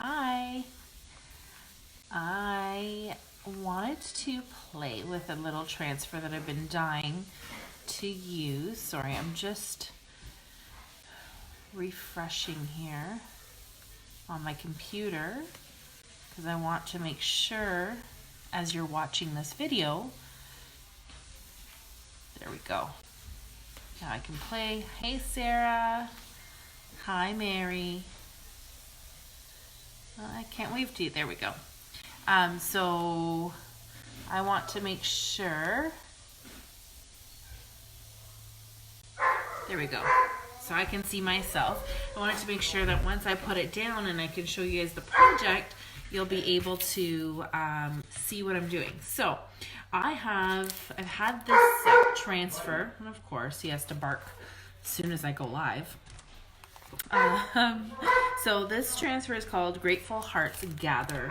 Hi. I wanted to play with a little transfer that I've been dying to use. Sorry, I'm just refreshing here on my computer because I want to make sure as you're watching this video, there we go. Now I can play. Hey Sarah. Hi Mary. I can't wave to you. There we go. So I want to make sure. There we go. So I can see myself. I wanted to make sure that once I put it down and I can show you guys the project, you'll be able to see what I'm doing. So I've had this transfer, and of course he has to bark as soon as I go live. So this transfer is called Grateful Hearts Gather.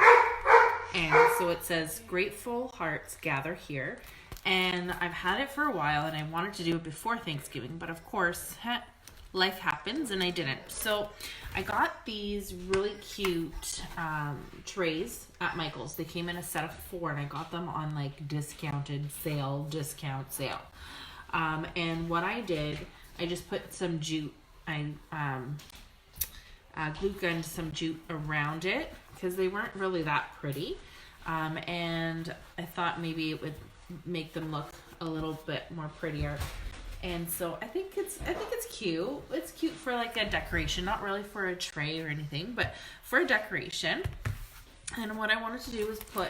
And so it says Grateful Hearts Gather here. And I've had it for a while and I wanted to do it before Thanksgiving, but of course life happens and I didn't. So I got these really cute trays at Michael's. They came in a set of 4 and I got them on like discount sale. And what I did, I just put some jute. I glue gunned some jute around it because they weren't really that pretty, and I thought maybe it would make them look a little bit more prettier. And so I think it's cute. It's cute for like a decoration, not really for a tray or anything, but for a decoration. And what I wanted to do was put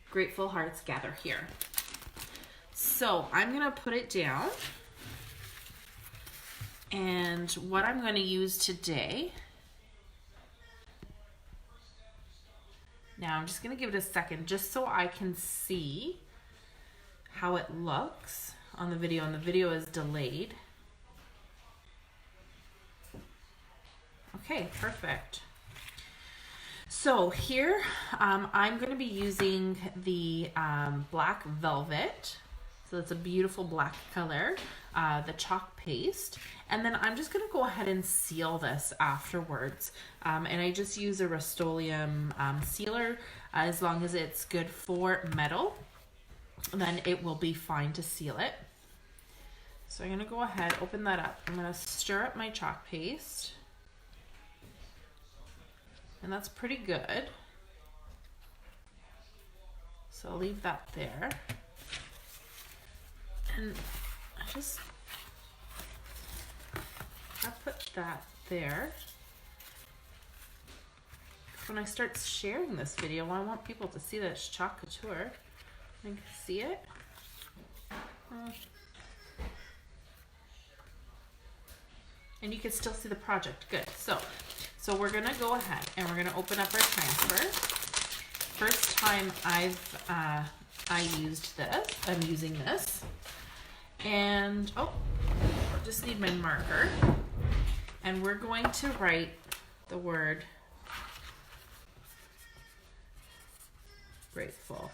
Grateful Hearts Gather here. So I'm gonna put it down. And what I'm going to use today, now I'm just going to give it a second just so I can see how it looks on the video, and the video is delayed. Okay, perfect. So here I'm going to be using the Black Velvet. So it's a beautiful black color, the chalk paste. And then I'm just gonna go ahead and seal this afterwards. And I just use a Rust-Oleum sealer. As long as it's good for metal, then it will be fine to seal it. So I'm gonna go ahead, open that up. I'm gonna stir up my chalk paste. And that's pretty good. So I'll leave that there. And I put that there. When I start sharing this video, I want people to see that it's Chalk Couture. You can see it. And you can still see the project. Good. So we're gonna go ahead and we're gonna open up our transfer. First time I used this. I'm using this. And, just need my marker. And we're going to write the word grateful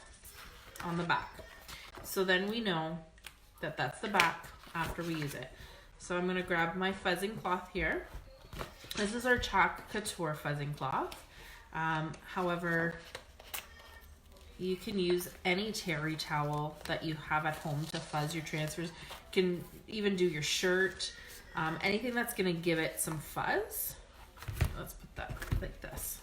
on the back. So then we know that that's the back after we use it. So I'm gonna grab my fuzzing cloth here. This is our Chalk Couture fuzzing cloth. However, you can use any terry towel that you have at home to fuzz your transfers. You can even do your shirt, anything that's gonna give it some fuzz. Let's put that like this.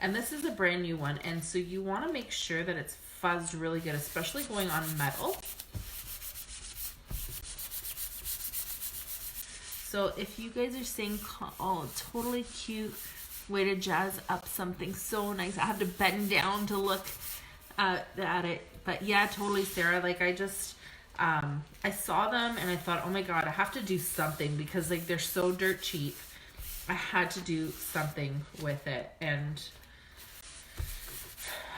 And this is a brand new one, and so you wanna make sure that it's fuzzed really good, especially going on metal. So if you guys are saying, oh, totally cute way to jazz up something so nice. I have to bend down to look at it. But yeah, totally, Sarah. Like I just, I saw them and I thought, oh my God, I have to do something because like they're so dirt cheap. I had to do something with it. And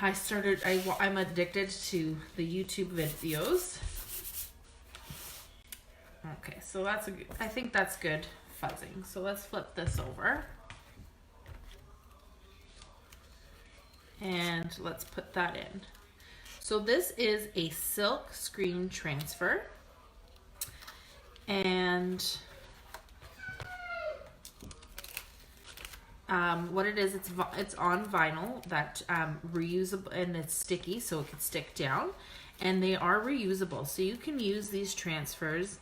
I'm addicted to the YouTube videos. Okay, so I think that's good fuzzing. So let's flip this over. And let's put that in. So this is a silk screen transfer. And what it is, it's on vinyl that reusable, and it's sticky so it can stick down, and they are reusable, so you can use these transfers.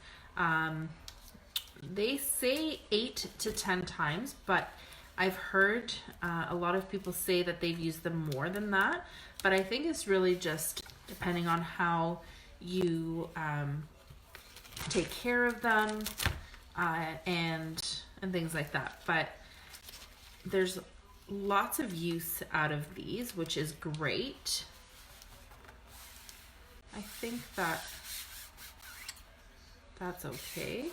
They say 8 to 10 times, but I've heard a lot of people say that they've used them more than that, but I think it's really just depending on how you take care of them and things like that. But there's lots of use out of these, which is great. I think that's okay.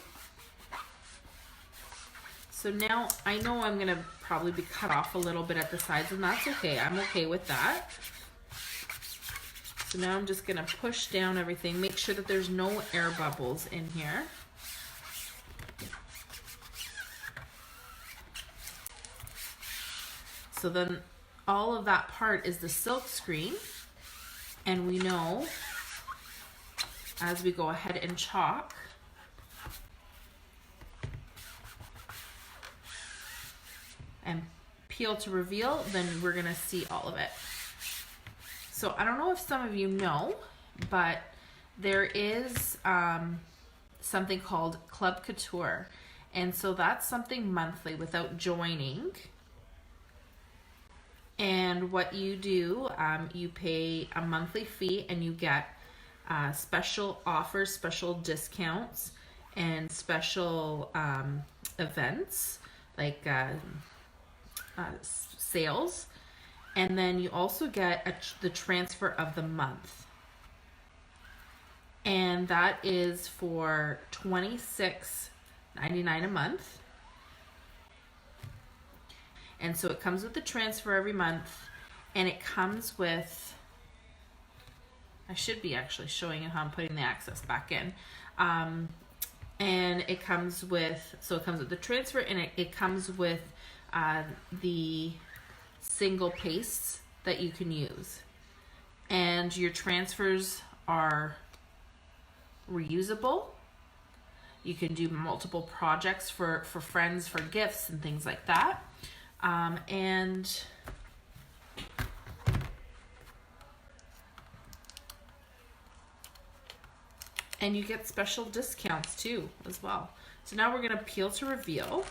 So now I know I'm gonna probably be cut off a little bit at the sides, and that's okay. I'm okay with that. So now I'm just gonna push down everything, make sure that there's no air bubbles in here. So then all of that part is the silk screen, and we know as we go ahead and chalk, and peel to reveal, then we're gonna see all of it. So I don't know if some of you know, but there is something called Club Couture. And so that's something monthly without joining. And what you do, you pay a monthly fee and you get special offers, special discounts, and special events like sales, and then you also get the transfer of the month, and that is for $26.99 a month. And so it comes with the transfer every month, and it comes with, I should be actually showing you how I'm putting the access back in, and it comes with, so it comes with the transfer, and it comes with the single pastes that you can use, and your transfers are reusable. You can do multiple projects for friends, for gifts and things like that, and you get special discounts too as well. So now we're going to peel to reveal.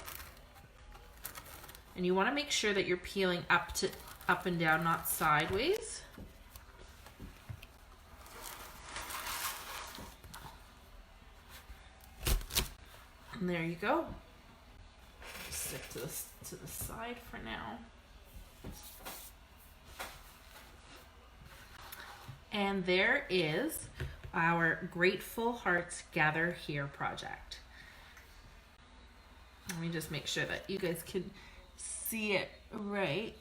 And you want to make sure that you're peeling up and down, not sideways. And there you go. Stick to the side for now. And there is our Grateful Hearts Gather Here project. Let me just make sure that you guys can see it right.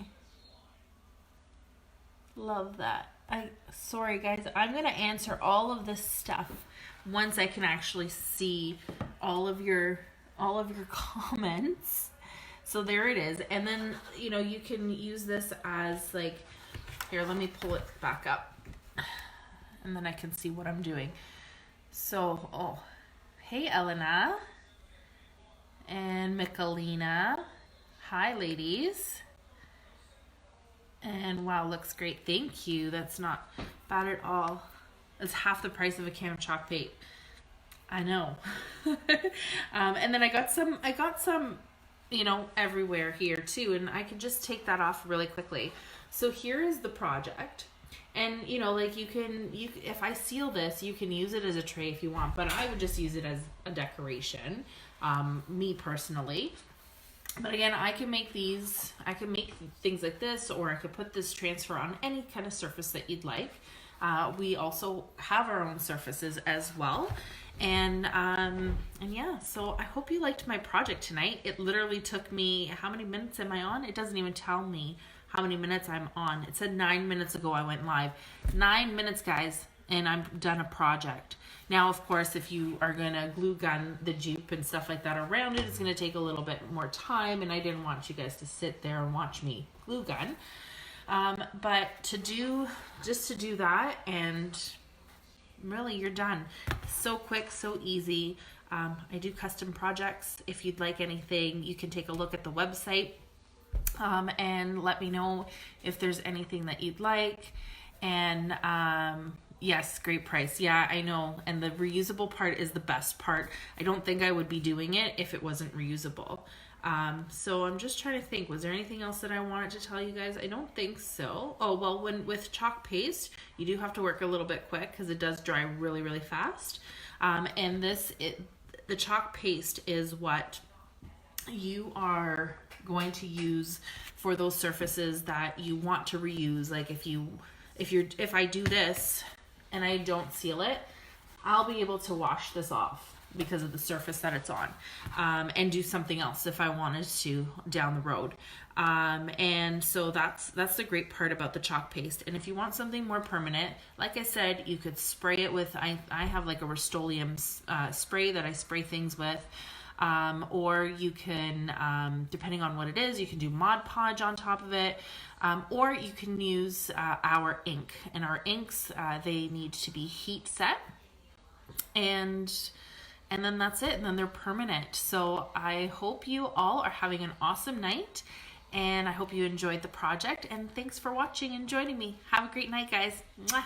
Love that. Sorry guys, I'm gonna answer all of this stuff once I can actually see all of your comments. So there it is. And then, you know, you can use this as like, here, let me pull it back up and then I can see what I'm doing. So, oh, hey Elena and Michalina. Hi ladies. And wow, looks great. Thank you. That's not bad at all. It's half the price of a can of chalk paint. I know. And then I got some, you know, everywhere here too, and I can just take that off really quickly. So here is the project. And you know, like you if I seal this, you can use it as a tray if you want, but I would just use it as a decoration, me personally. But again, I can make things like this, or I could put this transfer on any kind of surface that you'd like. We also have our own surfaces as well. And yeah, so I hope you liked my project tonight. It literally took me, how many minutes am I on? It doesn't even tell me how many minutes I'm on. It said 9 minutes ago I went live. 9 minutes, guys, and I'm done a project. Now, of course, if you are gonna glue gun the jute and stuff like that around it, it's gonna take a little bit more time, and I didn't want you guys to sit there and watch me glue gun. But just to do that, and really you're done. So quick, so easy. I do custom projects. If you'd like anything, you can take a look at the website. And let me know if there's anything that you'd like. And yes, great price. Yeah, I know. And the reusable part is the best part. I don't think I would be doing it if it wasn't reusable. So I'm just trying to think, was there anything else that I wanted to tell you guys? I don't think so. Oh, well, with chalk paste, you do have to work a little bit quick because it does dry really, really fast. And the chalk paste is what you are going to use for those surfaces that you want to reuse. Like if I do this and I don't seal it, I'll be able to wash this off because of the surface that it's on, and do something else if I wanted to down the road. And so that's the great part about the chalk paste. And if you want something more permanent, like I said, you could spray it with, I have like a Rust-Oleum spray that I spray things with. Or you can, depending on what it is, you can do Mod Podge on top of it, or you can use our ink. And our inks, they need to be heat set, and then that's it, and then they're permanent. So I hope you all are having an awesome night, and I hope you enjoyed the project, and thanks for watching and joining me. Have a great night, guys. Mwah.